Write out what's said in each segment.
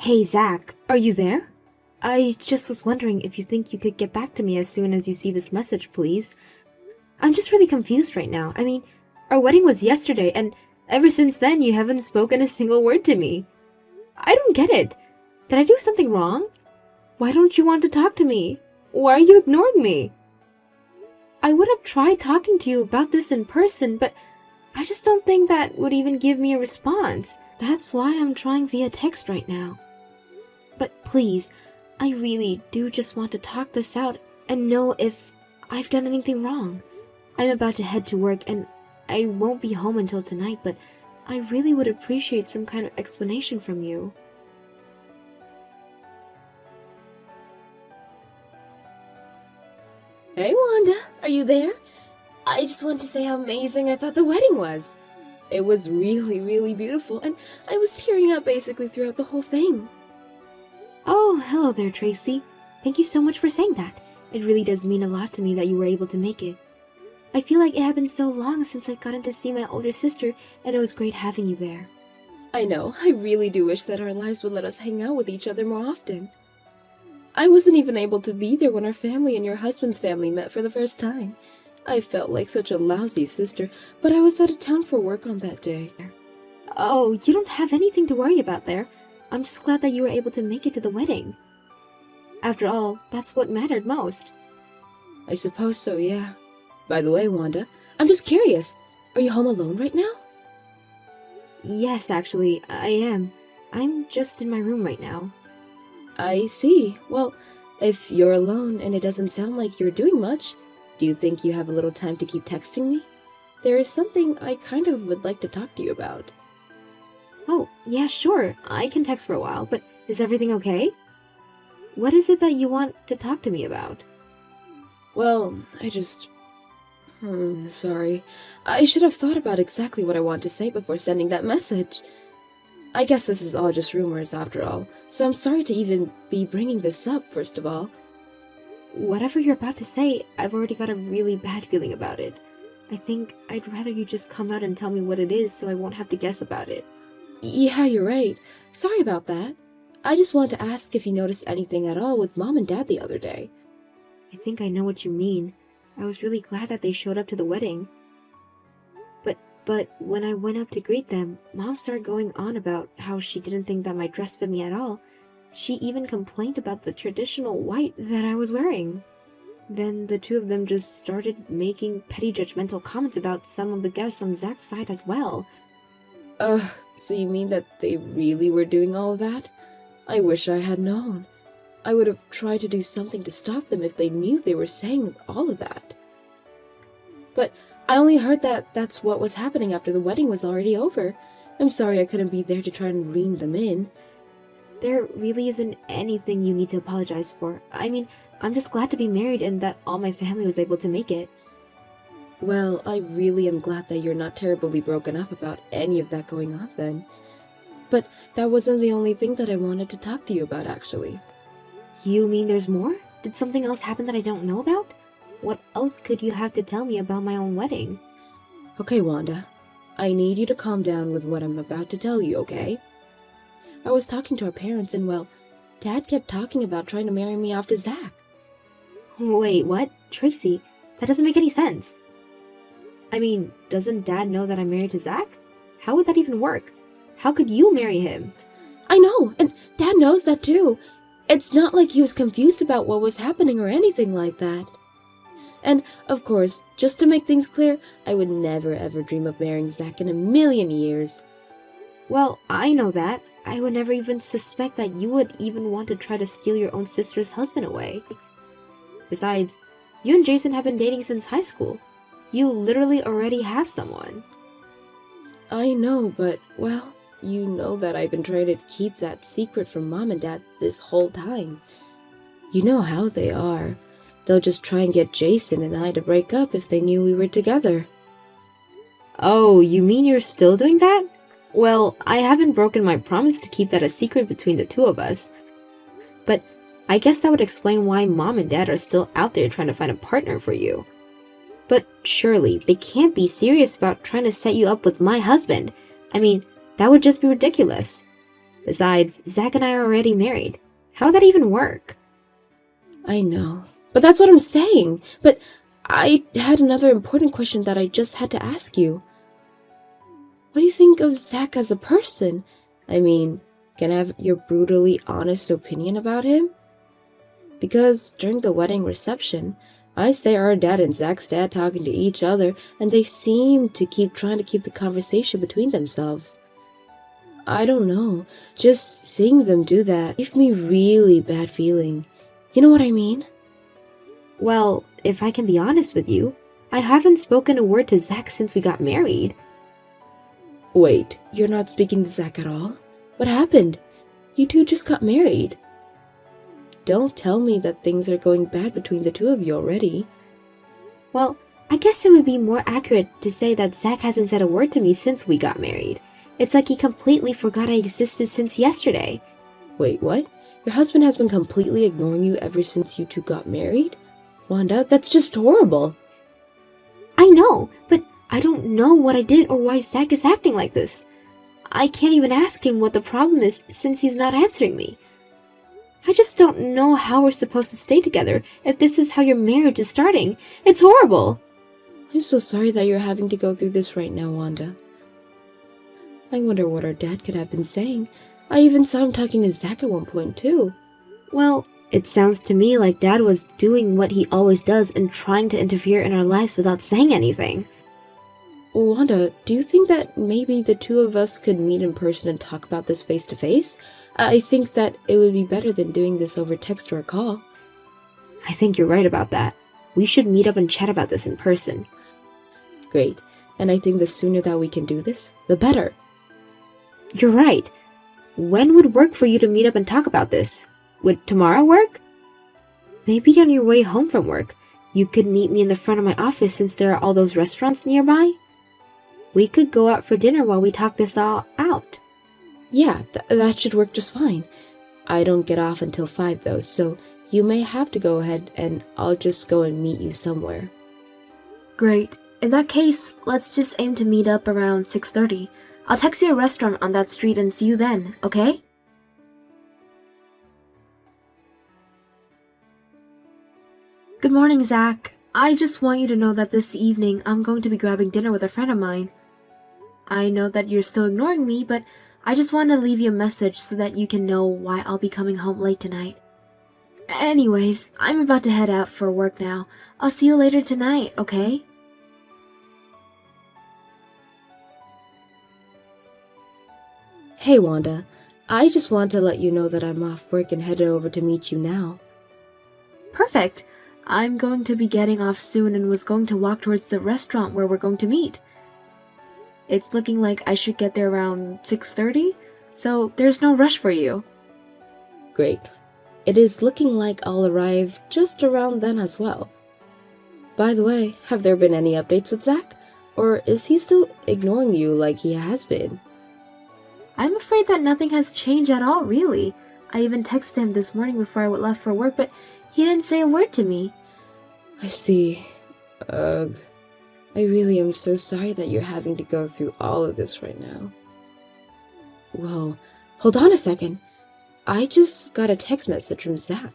Hey Zach, are you there? I just was wondering if you think you could get back to me as soon as you see this message, please. I'm just really confused right now. I mean, our wedding was yesterday, and ever since then you haven't spoken a single word to me. I don't get it. Did I do something wrong? Why don't you want to talk to me? Why are you ignoring me? I would have tried talking to you about this in person, but I just don't think that would even give me a response. That's why I'm trying via text right now. But please, I really do just want to talk this out and know if I've done anything wrong. I'm about to head to work and I won't be home until tonight, but I really would appreciate some kind of explanation from you. Hey Wanda, are you there? I just want to say how amazing I thought the wedding was. It was really beautiful, and I was tearing up basically throughout the whole thing. Oh, hello there, Tracy. Thank you so much for saying that. It really does mean a lot to me that you were able to make it. I feel like it had been so long since I'd gotten to see my older sister, and it was great having you there. I know, I really do wish that our lives would let us hang out with each other more often. I wasn't even able to be there when our family and your husband's family met for the first time. I felt like such a lousy sister, but I was out of town for work on that day. Oh, you don't have anything to worry about there. I'm just glad that you were able to make it to the wedding. After all, that's what mattered most. I suppose so, yeah. By the way, Wanda, I'm just curious. Are you home alone right now? Yes, actually, I am. I'm just in my room right now. I see. Well, if you're alone and it doesn't sound like you're doing much, do you think you have a little time to keep texting me? There is something I kind of would like to talk to you about. Oh, yeah, sure. I can text for a while, but is everything okay? What is it that you want to talk to me about? Well, sorry. I should have thought about exactly what I want to say before sending that message. I guess this is all just rumors after all, so I'm sorry to even be bringing this up, first of all. Whatever you're about to say, I've already got a really bad feeling about it. I think I'd rather you just come out and tell me what it is so I won't have to guess about it. Yeah, you're right. Sorry about that. I just wanted to ask if you noticed anything at all with Mom and Dad the other day. I think I know what you mean. I was really glad that they showed up to the wedding. But when I went up to greet them, Mom started going on about how she didn't think that my dress fit me at all. She even complained about the traditional white that I was wearing. Then the two of them just started making petty judgmental comments about some of the guests on Zach's side as well. So you mean that they really were doing all of that? I wish I had known. I would have tried to do something to stop them if they knew they were saying all of that. But I only heard that that's what was happening after the wedding was already over. I'm sorry I couldn't be there to try and rein them in. There really isn't anything you need to apologize for. I mean, I'm just glad to be married and that all my family was able to make it. Well, I really am glad that you're not terribly broken up about any of that going on then. But that wasn't the only thing that I wanted to talk to you about, actually. You mean there's more? Did something else happen that I don't know about? What else could you have to tell me about my own wedding? Okay, Wanda. I need you to calm down with what I'm about to tell you, okay? I was talking to our parents and, well, Dad kept talking about trying to marry me off to Zach. Wait, what? Tracy, that doesn't make any sense. I mean, doesn't Dad know that I'm married to Zach? How would that even work? How could you marry him? I know, and Dad knows that too. It's not like he was confused about what was happening or anything like that. And, of course, just to make things clear, I would never ever dream of marrying Zach in a million years. Well, I know that. I would never even suspect that you would even want to try to steal your own sister's husband away. Besides, you and Jason have been dating since high school. You literally already have someone. I know, but, well, you know that I've been trying to keep that secret from Mom and Dad this whole time. You know how they are. They'll just try and get Jason and I to break up if they knew we were together. Oh, you mean you're still doing that? Well, I haven't broken my promise to keep that a secret between the two of us. But I guess that would explain why Mom and Dad are still out there trying to find a partner for you. But surely, they can't be serious about trying to set you up with my husband. I mean, that would just be ridiculous. Besides, Zach and I are already married. How would that even work? I know. But that's what I'm saying. But I had another important question that I just had to ask you. What do you think of Zach as a person? I mean, can I have your brutally honest opinion about him? Because during the wedding reception, I say our dad and Zach's dad talking to each other, and they seem to keep trying to keep the conversation between themselves. I don't know, just seeing them do that gave me really bad feeling. You know what I mean? Well, if I can be honest with you, I haven't spoken a word to Zach since we got married. Wait, you're not speaking to Zach at all? What happened? You two just got married. Don't tell me that things are going bad between the two of you already. Well, I guess it would be more accurate to say that Zach hasn't said a word to me since we got married. It's like he completely forgot I existed since yesterday. Wait, what? Your husband has been completely ignoring you ever since you two got married? Wanda, that's just horrible. I know, but I don't know what I did or why Zach is acting like this. I can't even ask him what the problem is since he's not answering me. I just don't know how we're supposed to stay together if this is how your marriage is starting. It's horrible. I'm so sorry that you're having to go through this right now, Wanda. I wonder what our dad could have been saying. I even saw him talking to Zach at one point, too. Well, it sounds to me like Dad was doing what he always does and trying to interfere in our lives without saying anything. Wanda, do you think that maybe the two of us could meet in person and talk about this face to face? I think that it would be better than doing this over text or a call. I think you're right about that. We should meet up and chat about this in person. Great. And I think the sooner that we can do this, the better. You're right. When would work for you to meet up and talk about this? Would tomorrow work? Maybe on your way home from work, you could meet me in the front of my office since there are all those restaurants nearby. We could go out for dinner while we talk this all out. Yeah, that should work just fine. I don't get off until 5 though, so you may have to go ahead and I'll just go and meet you somewhere. Great. In that case, let's just aim to meet up around 6:30. I'll text you a restaurant on that street and see you then, okay? Good morning, Zach. I just want you to know that this evening I'm going to be grabbing dinner with a friend of mine. I know that you're still ignoring me, but I just wanted to leave you a message so that you can know why I'll be coming home late tonight. Anyways, I'm about to head out for work now. I'll see you later tonight, okay? Hey Wanda, I just want to let you know that I'm off work and headed over to meet you now. Perfect. I'm going to be getting off soon and was going to walk towards the restaurant where we're going to meet. It's looking like I should get there around 6:30, so there's no rush for you. Great. It is looking like I'll arrive just around then as well. By the way, have there been any updates with Zach? Or is he still ignoring you like he has been? I'm afraid that nothing has changed at all, really. I even texted him this morning before I left for work, but he didn't say a word to me. I see. Ugh. I really am so sorry that you're having to go through all of this right now. Whoa, hold on a second. I just got a text message from Zach.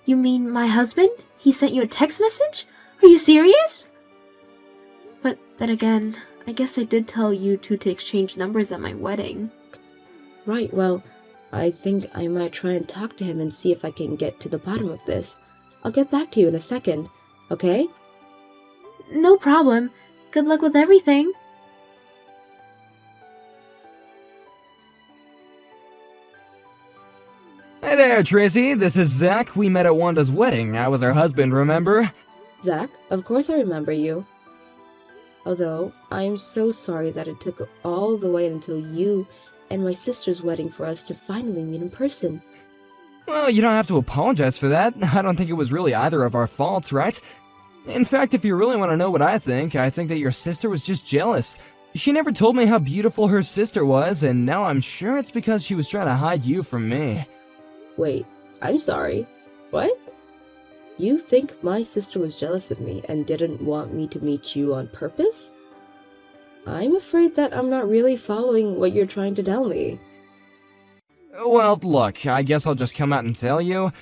You mean my husband? He sent you a text message? Are you serious? But then again, I guess I did tell you two to exchange numbers at my wedding. Right, well, I think I might try and talk to him and see if I can get to the bottom of this. I'll get back to you in a second, okay? No problem. Good luck with everything. Hey there, Tracy. This is Zach. We met at Wanda's wedding. I was her husband, remember? Zach, of course I remember you. Although, I am so sorry that it took all the way until you and my sister's wedding for us to finally meet in person. Well, you don't have to apologize for that. I don't think it was really either of our faults, right? In fact, if you really want to know what I think that your sister was just jealous. She never told me how beautiful her sister was, and now I'm sure it's because she was trying to hide you from me. Wait, I'm sorry. What? You think my sister was jealous of me and didn't want me to meet you on purpose? I'm afraid that I'm not really following what you're trying to tell me. Well, look, I guess I'll just come out and tell you.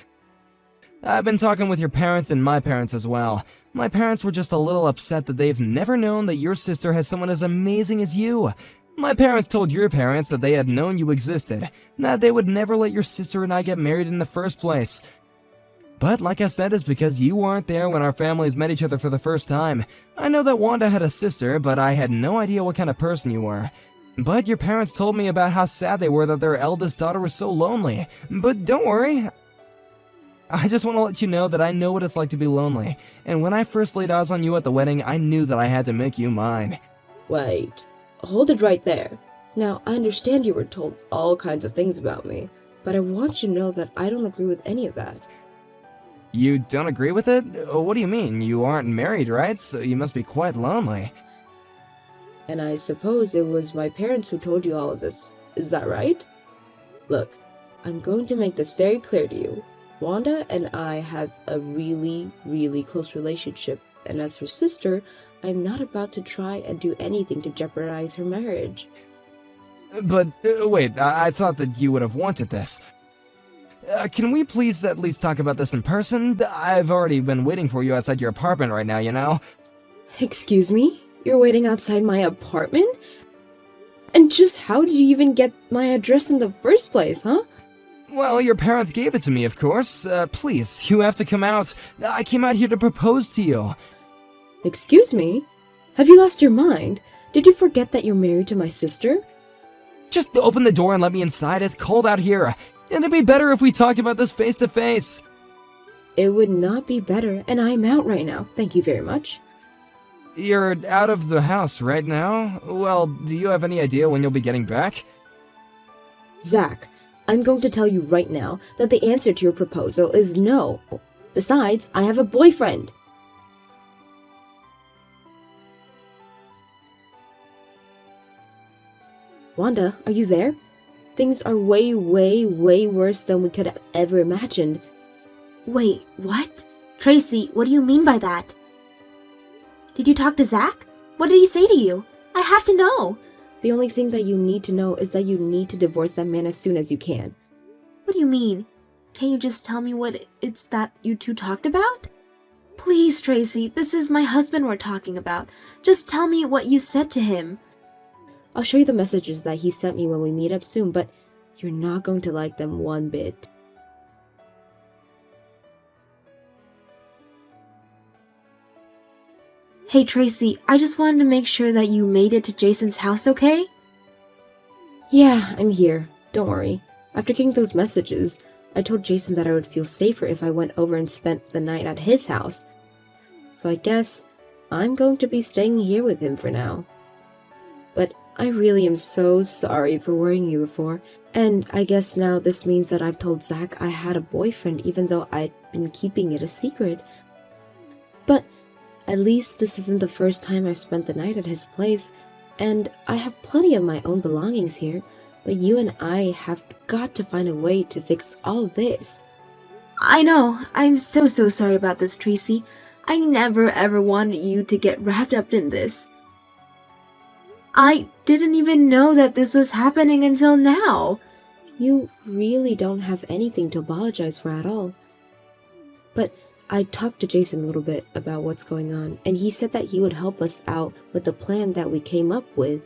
I've been talking with your parents and my parents as well. My parents were just a little upset that they've never known that your sister has someone as amazing as you. My parents told your parents that they had known you existed, that they would never let your sister and I get married in the first place. But like I said, it's because you weren't there when our families met each other for the first time. I know that Wanda had a sister, but I had no idea what kind of person you were. But your parents told me about how sad they were that their eldest daughter was so lonely. But don't worry, I just want to let you know that I know what it's like to be lonely. And when I first laid eyes on you at the wedding, I knew that I had to make you mine. Wait, hold it right there. Now, I understand you were told all kinds of things about me, but I want you to know that I don't agree with any of that. You don't agree with it? What do you mean? You aren't married, right? So you must be quite lonely. And I suppose it was my parents who told you all of this. Is that right? Look, I'm going to make this very clear to you. Wanda and I have a really, really close relationship, and as her sister, I'm not about to try and do anything to jeopardize her marriage. But wait, I thought that you would have wanted this. Can we please at least talk about this in person? I've already been waiting for you outside your apartment right now, you know? Excuse me? You're waiting outside my apartment? And just how did you even get my address in the first place, huh? Well, your parents gave it to me, of course. Please, you have to come out. I came out here to propose to you. Excuse me? Have you lost your mind? Did you forget that you're married to my sister? Just open the door and let me inside. It's cold out here. And it'd be better if we talked about this face to face. It would not be better, and I'm out right now. Thank you very much. You're out of the house right now? Well, do you have any idea when you'll be getting back? Zach, I'm going to tell you right now that the answer to your proposal is no. Besides, I have a boyfriend. Wanda, are you there? Things are way, way, way worse than we could have ever imagined. Wait, what? Tracy, what do you mean by that? Did you talk to Zach? What did he say to you? I have to know. The only thing that you need to know is that you need to divorce that man as soon as you can. What do you mean? Can you just tell me what it's that you two talked about? Please, Tracy, this is my husband we're talking about. Just tell me what you said to him. I'll show you the messages that he sent me when we meet up soon, but you're not going to like them one bit. Hey, Tracy, I just wanted to make sure that you made it to Jason's house okay? Yeah, I'm here. Don't worry. After getting those messages, I told Jason that I would feel safer if I went over and spent the night at his house. So I guess I'm going to be staying here with him for now. But I really am so sorry for worrying you before, and I guess now this means that I've told Zach I had a boyfriend even though I'd been keeping it a secret. But at least this isn't the first time I've spent the night at his place, and I have plenty of my own belongings here, but you and I have got to find a way to fix all this. I know. I'm so sorry about this, Tracy. I never ever wanted you to get wrapped up in this. I didn't even know that this was happening until now. You really don't have anything to apologize for at all. But I talked to Jason a little bit about what's going on, and he said that he would help us out with the plan that we came up with.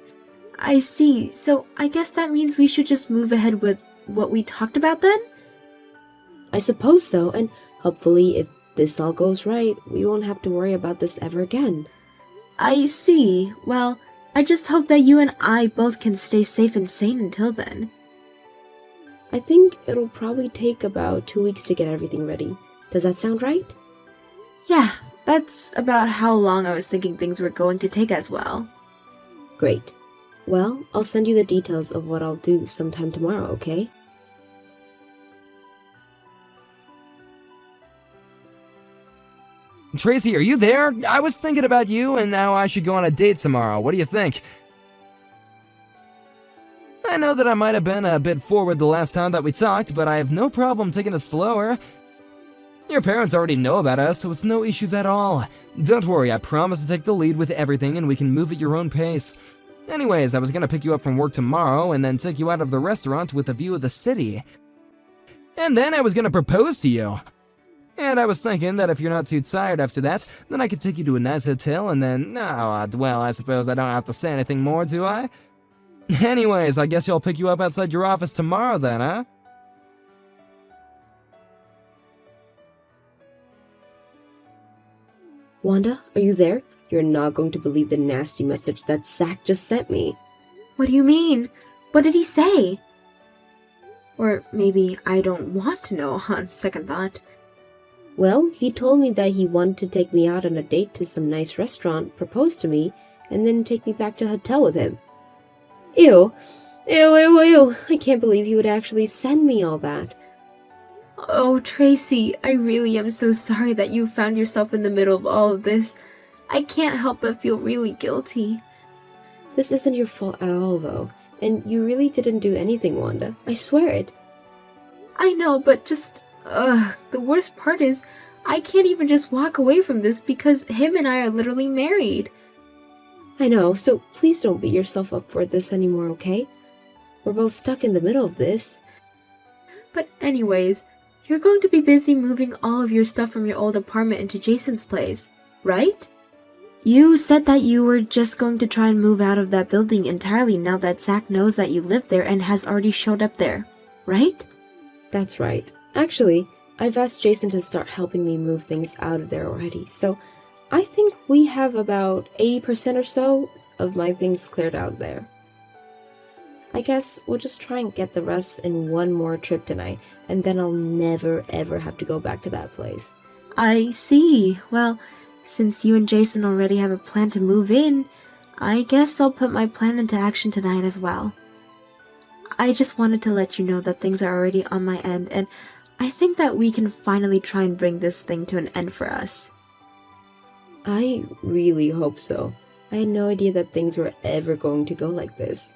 I see. So I guess that means we should just move ahead with what we talked about then? I suppose so, and hopefully if this all goes right, we won't have to worry about this ever again. I see. Well, I just hope that you and I both can stay safe and sane until then. I think it'll probably take about 2 weeks to get everything ready. Does that sound right? Yeah, that's about how long I was thinking things were going to take as well. Great. Well, I'll send you the details of what I'll do sometime tomorrow, okay? Tracy, are you there? I was thinking about you, and now I should go on a date tomorrow. What do you think? I know that I might have been a bit forward the last time that we talked, but I have no problem taking it slower. Your parents already know about us, so it's no issues at all. Don't worry, I promise to take the lead with everything and we can move at your own pace. Anyways, I was gonna pick you up from work tomorrow and then take you out of the restaurant with a view of the city. And then I was gonna propose to you. And I was thinking that if you're not too tired after that, then I could take you to a nice hotel and then, well, I suppose I don't have to say anything more, do I? Anyways, I guess I'll pick you up outside your office tomorrow then, huh? Wanda, are you there? You're not going to believe the nasty message that Zach just sent me. What do you mean? What did he say? Or maybe I don't want to know on second thought. Well, he told me that he wanted to take me out on a date to some nice restaurant, propose to me, and then take me back to a hotel with him. Ew. Ew, ew, ew. I can't believe he would actually send me all that. Oh, Tracy, I really am so sorry that you found yourself in the middle of all of this. I can't help but feel really guilty. This isn't your fault at all, though. And you really didn't do anything, Wanda. I swear it. I know, but the worst part is, I can't even just walk away from this because him and I are literally married. I know, so please don't beat yourself up for this anymore, okay? We're both stuck in the middle of this. But anyways, you're going to be busy moving all of your stuff from your old apartment into Jason's place, right? You said that you were just going to try and move out of that building entirely now that Zach knows that you live there and has already showed up there, right? That's right. Actually, I've asked Jason to start helping me move things out of there already, so I think we have about 80% or so of my things cleared out there. I guess we'll just try and get the rest in one more trip tonight, and then I'll never ever have to go back to that place. I see. Well, since you and Jason already have a plan to move in, I guess I'll put my plan into action tonight as well. I just wanted to let you know that things are already on my end, and I think that we can finally try and bring this thing to an end for us. I really hope so. I had no idea that things were ever going to go like this.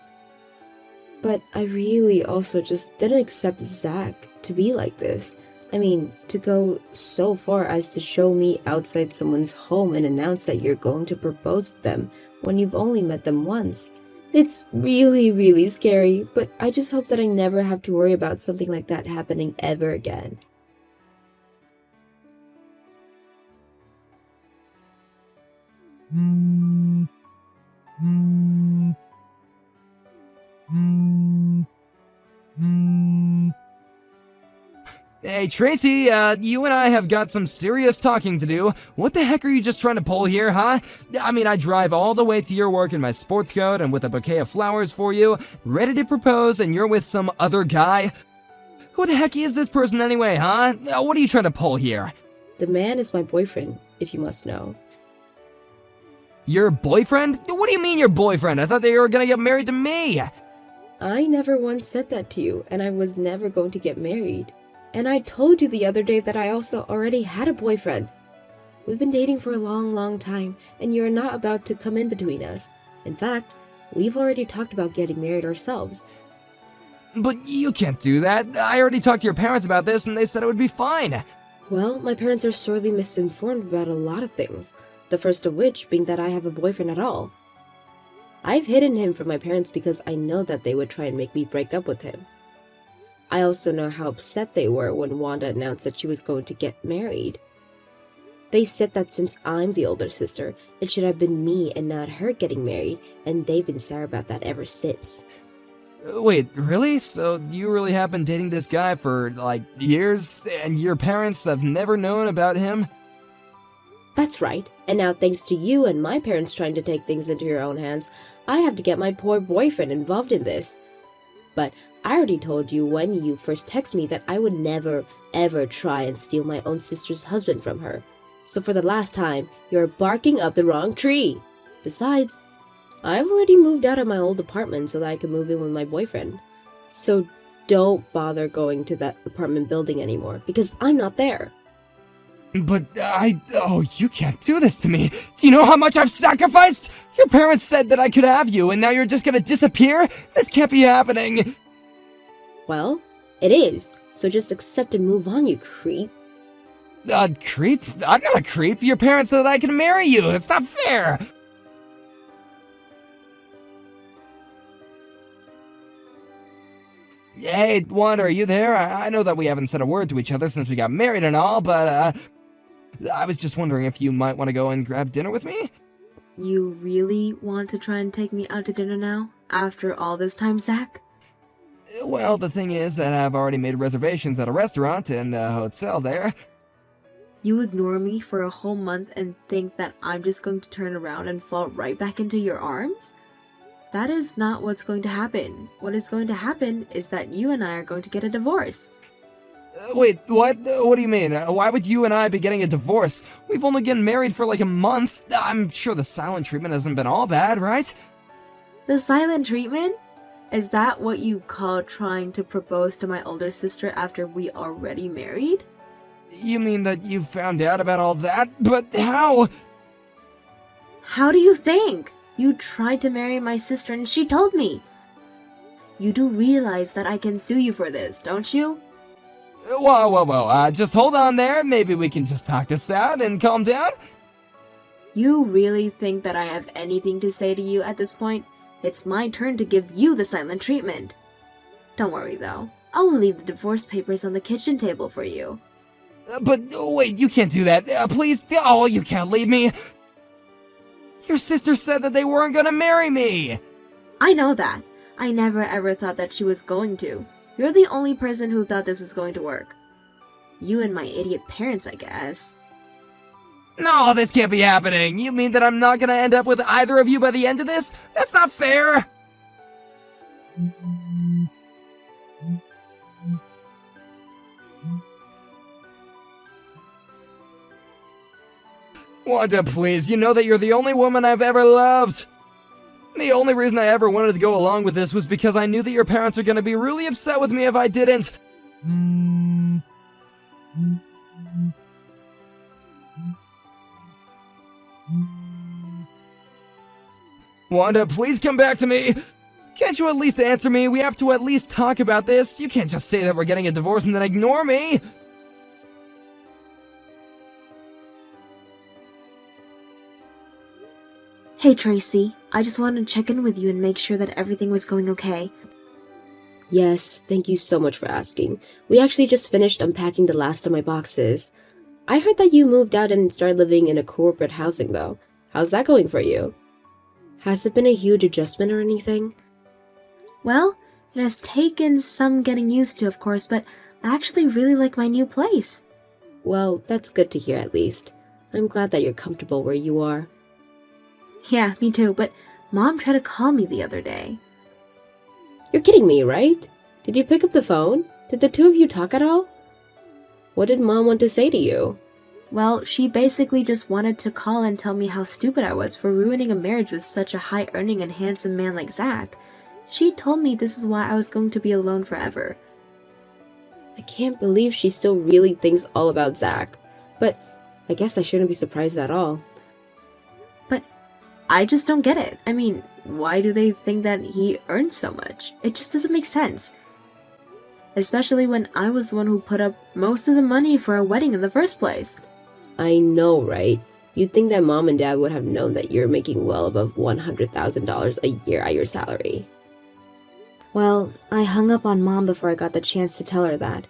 But I really also just didn't accept Zach to be like this. I mean, to go so far as to show me outside someone's home and announce that you're going to propose to them when you've only met them once. It's really, really scary, but I just hope that I never have to worry about something like that happening ever again. Hey Tracy, you and I have got some serious talking to do. What the heck are you just trying to pull here, huh? I mean, I drive all the way to your work in my sports coat and with a bouquet of flowers for you, ready to propose, and you're with some other guy? Who the heck is this person anyway, huh? What are you trying to pull here? The man is my boyfriend, if you must know. Your boyfriend? What do you mean your boyfriend? I thought they were gonna get married to me. I never once said that to you, and I was never going to get married. And I told you the other day that I also already had a boyfriend. We've been dating for a long, long time, and you're not about to come in between us. In fact, we've already talked about getting married ourselves. But you can't do that. I already talked to your parents about this, and they said it would be fine. Well, my parents are sorely misinformed about a lot of things, the first of which being that I have a boyfriend at all. I've hidden him from my parents because I know that they would try and make me break up with him. I also know how upset they were when Wanda announced that she was going to get married. They said that since I'm the older sister, it should have been me and not her getting married, and they've been sour about that ever since. Wait, really? So you really have been dating this guy for, like, years, and your parents have never known about him? That's right, and now thanks to you and my parents trying to take things into your own hands, I have to get my poor boyfriend involved in this. But I already told you when you first texted me that I would never, ever try and steal my own sister's husband from her. So for the last time, you're barking up the wrong tree. Besides, I've already moved out of my old apartment so that I can move in with my boyfriend. So don't bother going to that apartment building anymore, because I'm not there. But you can't do this to me. Do you know how much I've sacrificed? Your parents said that I could have you, and now you're just gonna disappear? This can't be happening. Well, it is. So just accept and move on, you creep. Creep? I'm not a creep. Your parents said that I can marry you. That's not fair. Hey, Wanda, are you there? I know that we haven't said a word to each other since we got married and all, but, I was just wondering if you might want to go and grab dinner with me? You really want to try and take me out to dinner now? After all this time, Zach? Well, the thing is that I've already made reservations at a restaurant and a hotel there. You ignore me for a whole month and think that I'm just going to turn around and fall right back into your arms? That is not what's going to happen. What is going to happen is that you and I are going to get a divorce. Wait, what? What do you mean? Why would you and I be getting a divorce? We've only been married for like a month. I'm sure the silent treatment hasn't been all bad, right? The silent treatment? Is that what you call trying to propose to my older sister after we already married? You mean that you found out about all that? But how? How do you think? You tried to marry my sister and she told me. You do realize that I can sue you for this, don't you? Whoa, just hold on there. Maybe we can just talk this out and calm down? You really think that I have anything to say to you at this point? It's my turn to give you the silent treatment. Don't worry though, I'll leave the divorce papers on the kitchen table for you. But wait, you can't do that. Please, oh, you can't leave me. Your sister said that they weren't gonna marry me. I know that. I never ever thought that she was going to. You're the only person who thought this was going to work. You and my idiot parents, I guess. No, this can't be happening. You mean that I'm not gonna end up with either of you by the end of this? That's not fair. Wanda, please, you know that you're the only woman I've ever loved. The only reason I ever wanted to go along with this was because I knew that your parents are gonna be really upset with me if I didn't. Wanda, please come back to me. Can't you at least answer me? We have to at least talk about this. You can't just say that we're getting a divorce and then ignore me. Hey Tracy, I just wanted to check in with you and make sure that everything was going okay. Yes, thank you so much for asking. We actually just finished unpacking the last of my boxes. I heard that you moved out and started living in a corporate housing though. How's that going for you? Has it been a huge adjustment or anything? Well, it has taken some getting used to, of course, but I actually really like my new place. Well, that's good to hear at least. I'm glad that you're comfortable where you are. Yeah, me too, but Mom tried to call me the other day. You're kidding me, right? Did you pick up the phone? Did the two of you talk at all? What did Mom want to say to you? Well, she basically just wanted to call and tell me how stupid I was for ruining a marriage with such a high-earning and handsome man like Zach. She told me this is why I was going to be alone forever. I can't believe she still really thinks all about Zach. But I guess I shouldn't be surprised at all. But I just don't get it. I mean, why do they think that he earns so much? It just doesn't make sense. Especially when I was the one who put up most of the money for our wedding in the first place. I know, right? You'd think that Mom and Dad would have known that you're making well above $100,000 a year at your salary. Well, I hung up on Mom before I got the chance to tell her that.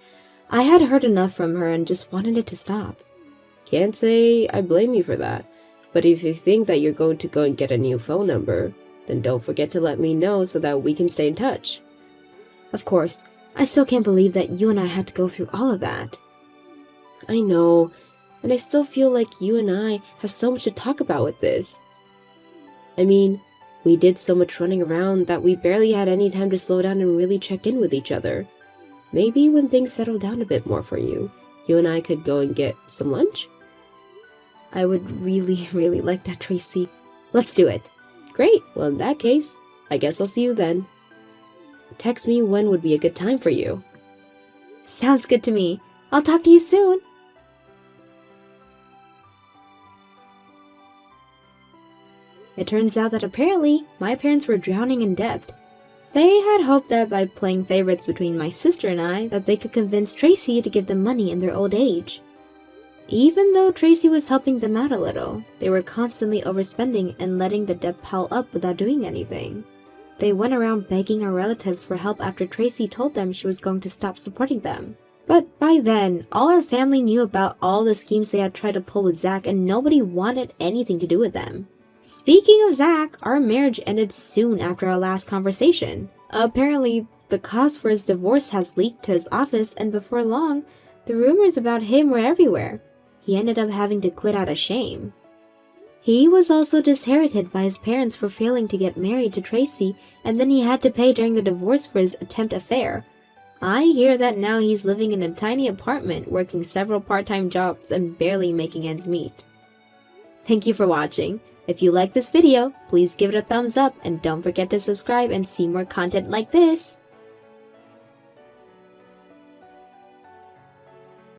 I had heard enough from her and just wanted it to stop. Can't say I blame you for that. But if you think that you're going to go and get a new phone number, then don't forget to let me know so that we can stay in touch. Of course, I still can't believe that you and I had to go through all of that. I know, and I still feel like you and I have so much to talk about with this. I mean, we did so much running around that we barely had any time to slow down and really check in with each other. Maybe when things settle down a bit more for you, you and I could go and get some lunch? I would really, really like that, Tracy. Let's do it. Great, well in that case, I guess I'll see you then. Text me when would be a good time for you. Sounds good to me. I'll talk to you soon. It turns out that apparently my parents were drowning in debt. They had hoped that by playing favorites between my sister and I that they could convince Tracy to give them money in their old age. Even though Tracy was helping them out a little, they were constantly overspending and letting the debt pile up without doing anything. They went around begging her relatives for help after Tracy told them she was going to stop supporting them. But by then, all her family knew about all the schemes they had tried to pull with Zach, and nobody wanted anything to do with them. Speaking of Zach, our marriage ended soon after our last conversation. Apparently, the cause for his divorce has leaked to his office, and before long, the rumors about him were everywhere. He ended up having to quit out of shame. He was also disinherited by his parents for failing to get married to Tracy, and then he had to pay during the divorce for his attempt affair. I hear that now he's living in a tiny apartment, working several part-time jobs and barely making ends meet. Thank you for watching. If you like this video, please give it a thumbs up and don't forget to subscribe and see more content like this.